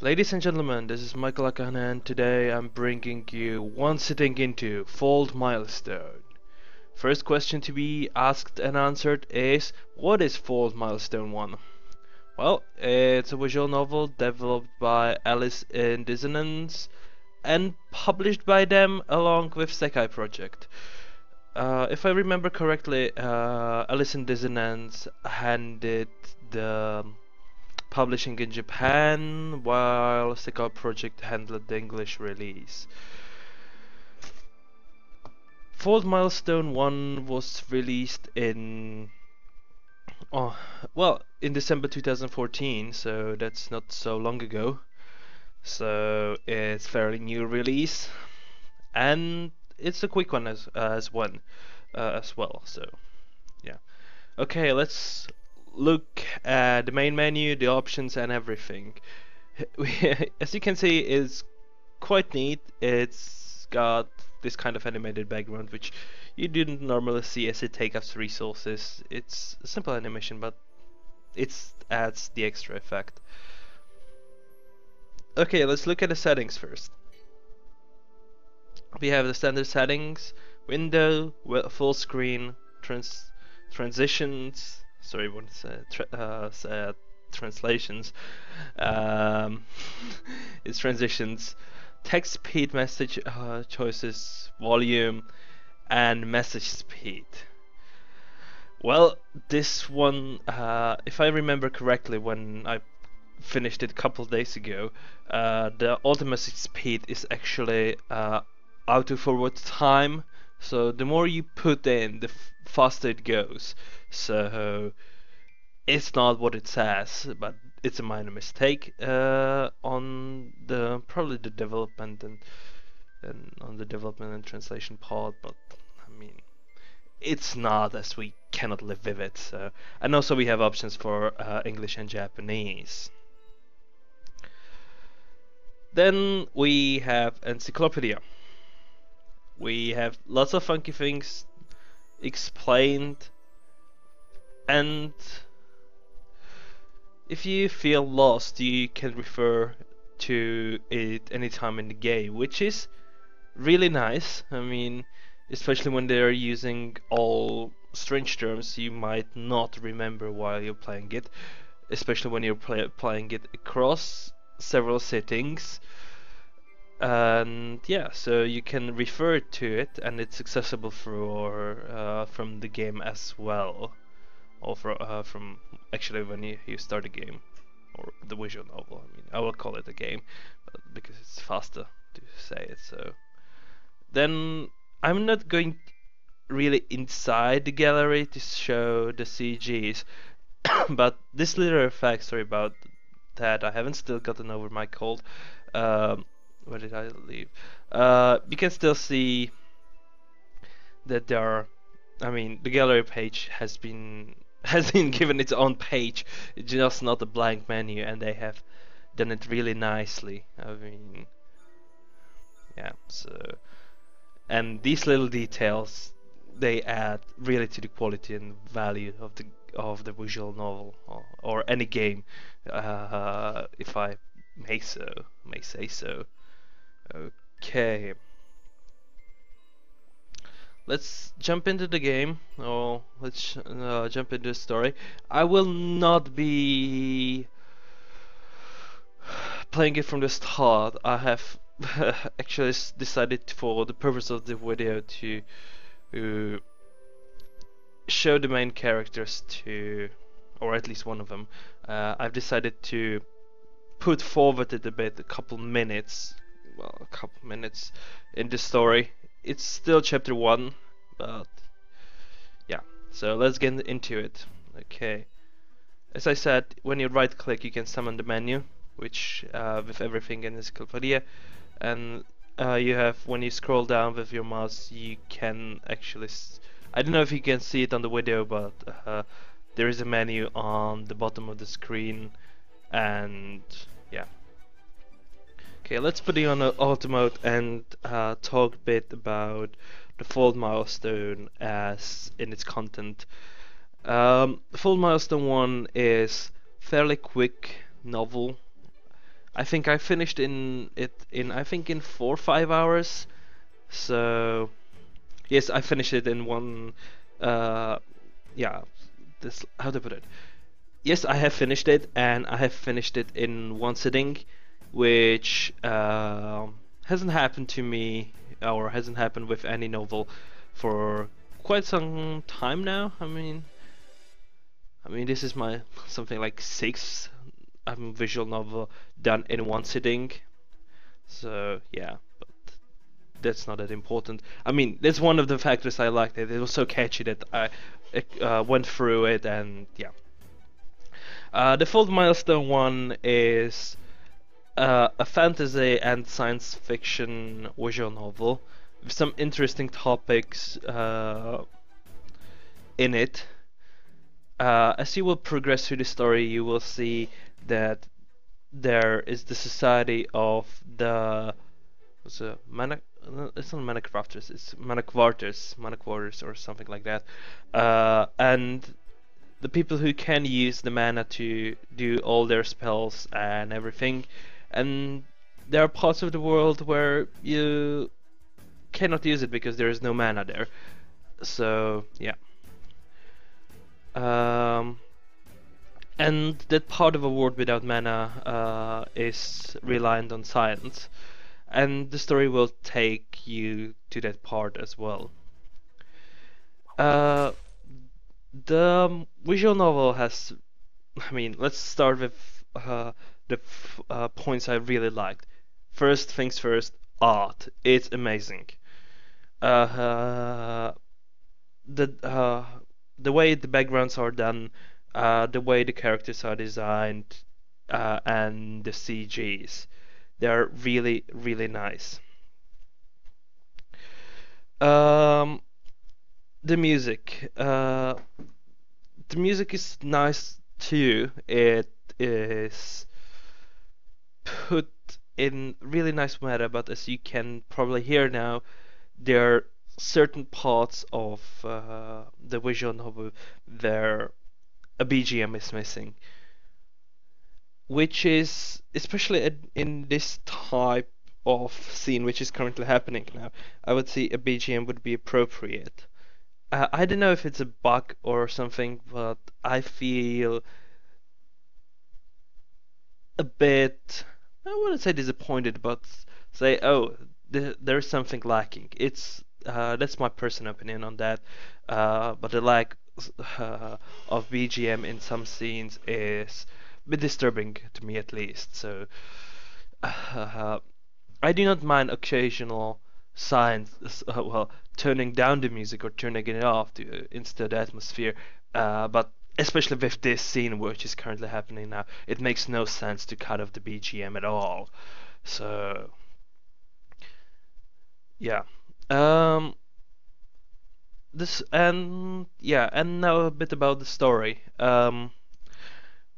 Ladies and gentlemen, this is Michael Akana, and today I'm bringing you one sitting into Fault Milestone. First question to be asked and answered is, what is Fault Milestone 1? Well, it's a visual novel developed by Alice in Dissonance and published by them along with Sekai Project. If I remember correctly, Alice in Dissonance handed the publishing in Japan, while Sekai Project handled the English release. Fault Milestone 1 was released in in December 2014, so that's not so long ago. So it's fairly new release, and it's a quick one as well. So yeah. Okay, let's look at the main menu, the options, and everything. As you can see, it's quite neat. It's got this kind of animated background, which you didn't normally see as it takes resources. It's a simple animation, but it adds the extra effect. Okay, let's look at the settings first. We have the standard settings: window, full screen, transitions. Sorry, what translations? It's transitions, text speed, message choices, volume, and message speed. Well, this one, if I remember correctly, when I finished it a couple of days ago, the ultimate message speed is actually auto forward time. So the more you put in, the faster it goes. So it's not what it says, but it's a minor mistake on probably the development and on the development and translation part. But I mean, it's not, as we cannot live with it. So, and also we have options for English and Japanese. Then we have encyclopedia. We have lots of funky things explained, and if you feel lost, you can refer to it anytime in the game, which is really nice. I mean, especially when they're using all strange terms you might not remember while you're playing it, especially when you're playing it across several settings. And yeah, so you can refer to it, and it's accessible from the game as well, or from actually when you start a game or the visual novel. I mean, I will call it a game because it's faster to say it. So then I'm not going really inside the gallery to show the CGs, but this little effect, sorry about that, I haven't still gotten over my cold. Where did I leave? You can still see that there are, I mean, the gallery page has been given its own page. It's just not a blank menu, and they have done it really nicely. I mean, yeah. So, and these little details, they add really to the quality and value of the visual novel or any game, if I may say so. Okay, let's jump into the game, or let's jump into the story. I will not be playing it from the start. I have actually decided, for the purpose of the video, to show the main characters to, or at least one of them. I've decided to put forward it a bit, a couple minutes in the story. It's still chapter 1, but yeah, so let's get into it. Okay, as I said, when you right click you can summon the menu, which with everything in encyclopedia, and you have, when you scroll down with your mouse, you can actually I don't know if you can see it on the video, but there is a menu on the bottom of the screen, and yeah. Okay, let's put it on auto mode and talk a bit about the Fault Milestone as in its content. Fault Milestone 1 is fairly quick novel. I think I finished in I think in 4 or 5 hours. So yes, I finished it in one. Uh, yeah, this how to put it. Yes, I have finished it, and I have finished it in one sitting, which hasn't happened to me or hasn't happened with any novel for quite some time now. I mean, this is my something like sixth visual novel done in one sitting. So yeah, but that's not that important. I mean, that's one of the factors I liked it. It was so catchy that I went through it, and yeah. The Fault Milestone one is a fantasy and science fiction visual novel with some interesting topics in it. As you will progress through the story, you will see that there is the society of the what's it, it's not Manacrafters, it's Manacwarters or something like that. And the people who can use the mana to do all their spells and everything, and there are parts of the world where you cannot use it because there is no mana there. So yeah. Um, and that part of a world without mana is reliant on science, and the story will take you to that part as well. Uh, the visual novel has, I mean, let's start with the points I really liked. First things first, art. It's amazing. Uh, the uh, the way the backgrounds are done, the way the characters are designed, and the CGs, they're really really nice. Um, the music, the music is nice too. It is put in really nice meta, but as you can probably hear now, there are certain parts of the visual novel where a BGM is missing, which is especially in this type of scene which is currently happening now. I would say a BGM would be appropriate. I don't know if it's a bug or something, but I feel a bit, I wouldn't say disappointed, but say, oh, there's something lacking. It's That's my personal opinion on that. But the lack uh, of BGM in some scenes is a bit disturbing to me, at least. So uh, I do not mind occasional signs, well, turning down the music or turning it off to instead the atmosphere. But especially with this scene which is currently happening now, it makes no sense to cut off the BGM at all. So yeah. Um, this and yeah, and now a bit about the story.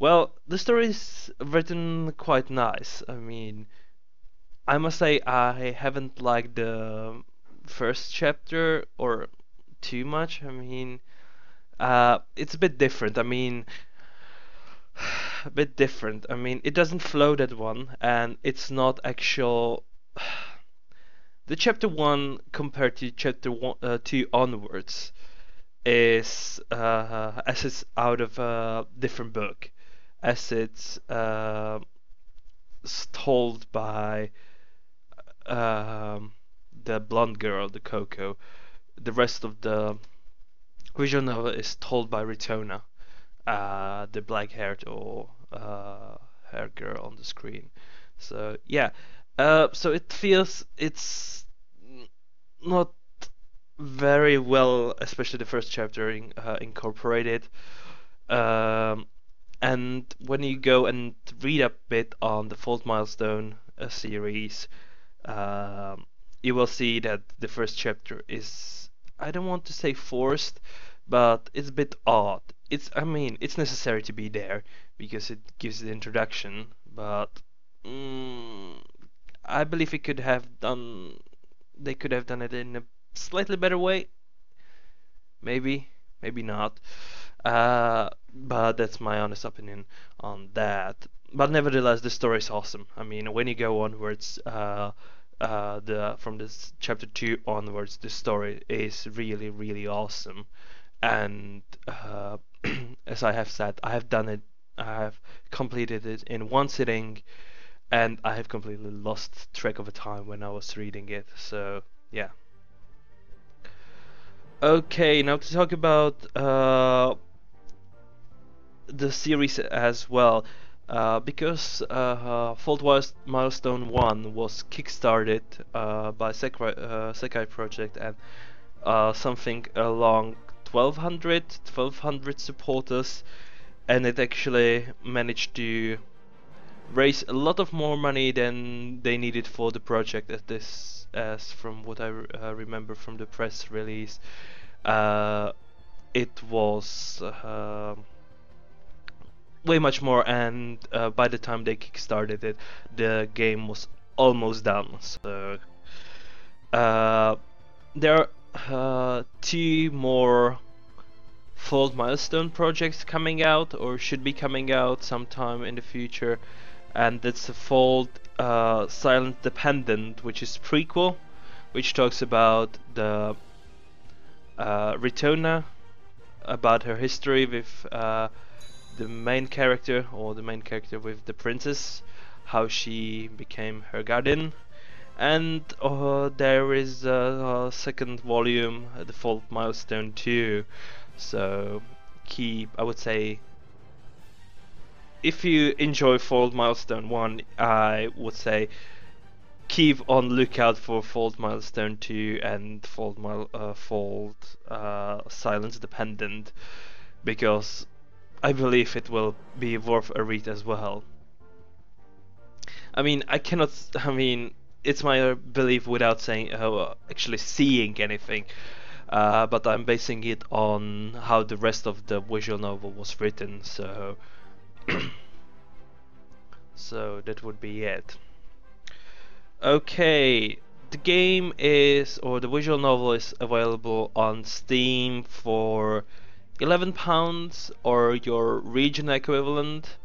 Well, the story is written quite nice. I mean, I must say I haven't liked the first chapter or too much. I mean, it's a bit different. I mean, a bit different. I mean, it doesn't flow that one, and it's not actual. The chapter one compared to chapter one, two onwards is as it's out of a different book, as it's told by um, the blonde girl, the Coco. The rest of the visual novel is told by Ritona, the black-haired or hair girl on the screen. So yeah, so it feels it's not very well, especially the first chapter incorporated. Um, and when you go and read a bit on the Fault Milestone series, um, you will see that the first chapter is, I don't want to say forced, but it's a bit odd. I mean, it's necessary to be there because it gives the introduction, but mm, I believe they could have done it in a slightly better way. Maybe, maybe not. But that's my honest opinion on that. but nevertheless, the story is awesome. I mean, when you go onwards, the from this chapter 2 onwards, the story is really, really awesome. And as I have said, I have done it. I have completed it in one sitting, and I have completely lost track of the time when I was reading it. So yeah. Okay, now to talk about the series as well, because Milestone 1 was kickstarted by Sekai Project, and something along 1200 supporters, and it actually managed to raise a lot of more money than they needed for the project, as from what I remember from the press release. It was way much more, and by the time they kickstarted it, the game was almost done. So uh, there are two more Fault Milestone projects coming out, or should be coming out sometime in the future, and that's the Fault Silent Dependent, which is prequel, which talks about the Ritona, about her history with the main character, or the main character with the princess, how she became her guardian. And there is a second volume, the Fault Milestone 2. So I would say, if you enjoy Fault Milestone 1, I would say keep on lookout for Fault Milestone 2 and Fault Silence Dependent, because I believe it will be worth a read as well. I mean, it's my belief without saying, actually seeing anything, but I'm basing it on how the rest of the visual novel was written, so so that would be it. Okay, the game is, or the visual novel is available on Steam for £11 or your region equivalent.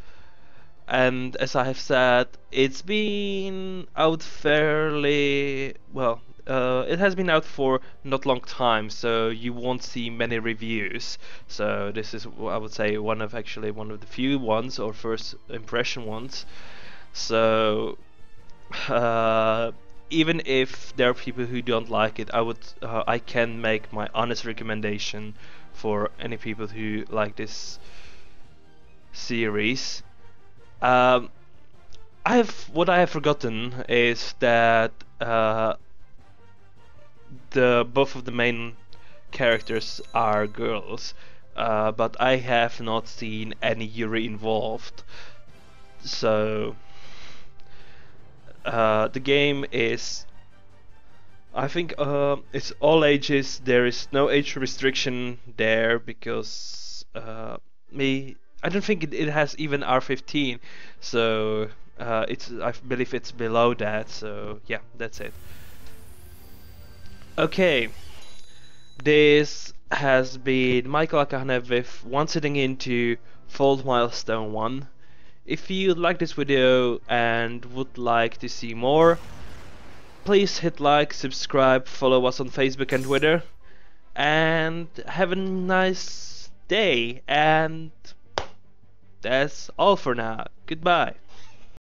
And as I have said, it's been out fairly well. It has been out for not long time, so you won't see many reviews. So this is, I would say, one of the few ones, or first impression ones. So uh, even if there are people who don't like it, I can make my honest recommendation for any people who like this series. Um, what I have forgotten is that the both of the main characters are girls, but I have not seen any Yuri involved. So the game is, I think, it's all ages. There is no age restriction there, because I don't think it has even R15, so I believe it's below that. So yeah, that's it. Okay, this has been Michael Akahanev with one sitting into Fault Milestone 1. If you like this video and would like to see more, please hit like, subscribe, follow us on Facebook and Twitter, and have a nice day. And that's all for now. Goodbye.